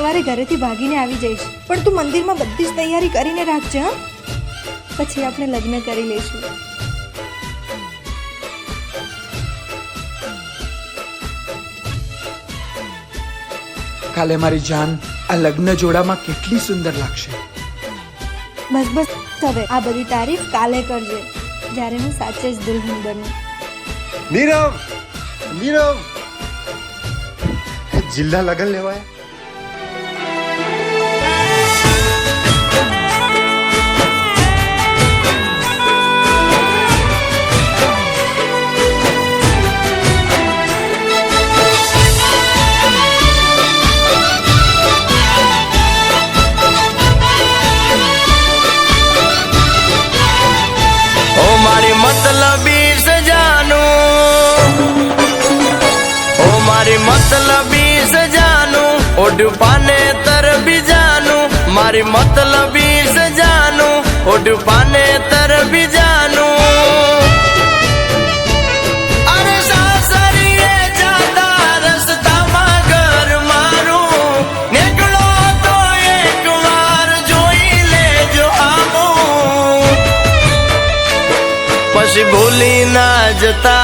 સવારે ઘરેથી ભાગીને આવી જઈશ, પણ તું મંદિરમાં બધી જ તૈયારી કરીને રાખજે હા. પછી આપણે લગ્ન કરી લઈશું. કાલે મારી જાન આ લગ્ન જોડામાં કેટલી સુંદર લાગશે. બસ બસ હવે આ બધી તારીફ કાલે કરજે, જ્યારે હું સાચે જ દુલ્હન બનું. નીરવ, નીરવ, જિલ્લા લગન લેવાય. मतलबी सजानू ओढ़ पाने तर भी जानू, मारी मतलबी सजानू ओढ़ पाने तर भी जानू. अरे सासरीए जाता रस्ता में घर मारू, निकलो तो एक बार जोई ले जो आमू. पछी भूली ना जता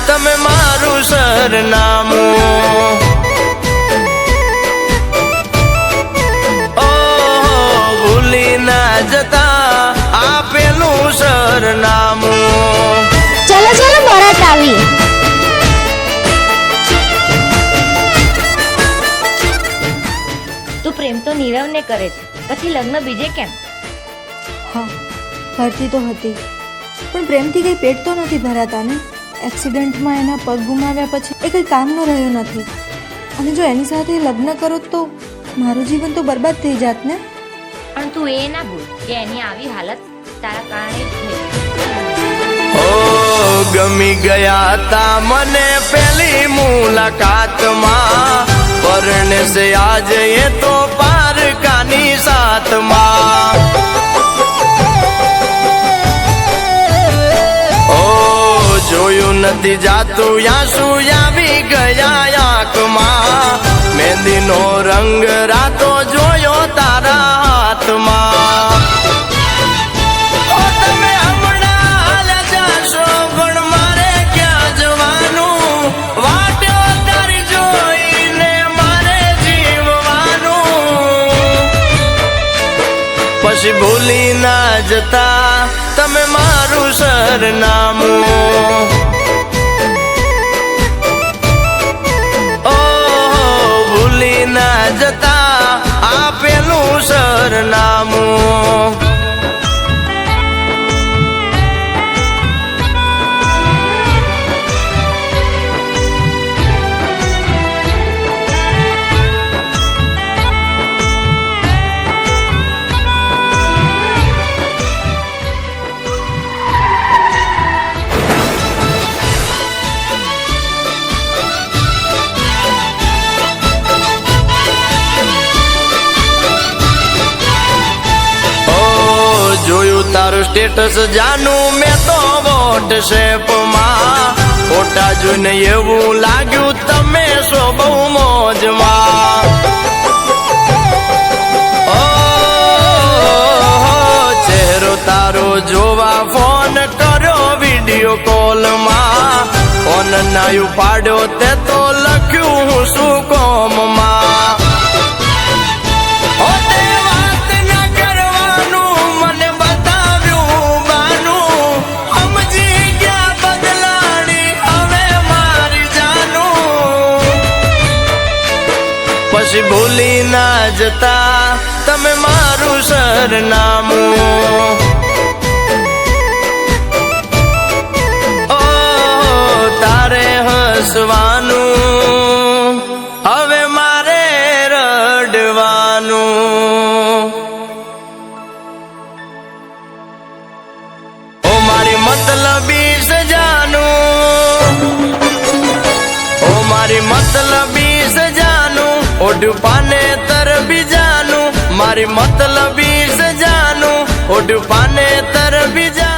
તમે મારું સરનામું, ઓ ભૂલી ના જતા આપેલું સરનામું. ચલો ચલો બરાત આવી. તું પ્રેમ તો નીરવને કરે છે, પછી લગ્ન બીજે કેમ? હા, કરતી તો હતી, પણ પ્રેમથી કંઈ પેટ તો નથી ભરાતા ને. એક્સિડન્ટમાં એના પગ ગુમાવ્યા પછી એ કંઈ કામનો રહ્યો નથી, અને જો એની સાથે લગ્ન કરો તો મારું જીવન તો બરબાદ થઈ જાત ને. પણ તું એ ના ભૂલ કે એની આવી હાલત તારા કારણે જ થઈ. ઓ ગમી ગયા તા મને પહેલી મુલાકાતમાં, પરણે સે આજ એ તો પારકાની સાથમાં. જોયું નથી જાતું આંસુ આવી ગયા આંખમાં, મહેંદીનો રંગ રાતો જોયો તારા હાથમાં. તમે હમણાં હાલ્યા જાશો પણ મારે ક્યાં જવાનું, વાટ્યો તારી જોઈને મારે જીવવાનું. પછી ભૂલી ના જતા તમે મારું સરનામું, ઓ ભૂલી ના જતા આપેલું સરનામું. જોયું તારું સ્ટેટસ જાનું મેં તો વોટ્સએપમાં, ફોટા જોઈને એવું લાગ્યું તમે છો બહુ મોજમાં. ઓ ચહેરો તારો જોવા ફોન કર્યો વિડીયો કોલમાં, ફોન ના ઉપાડ્યો તે તો લખ્યું હું શું કોમમાં. પછી ભૂલી ના જતા તમે મારું સરનામું, ઓ તારે હસવાનું હવે મારે રડવાનું. ઓ મારી मतलबी सजानू, ओ मारी मतलबी सजानू ओढ़ पाने तर भी जानू, मारी मतलबी सजानू ओढ़ पाने तर भी जानू.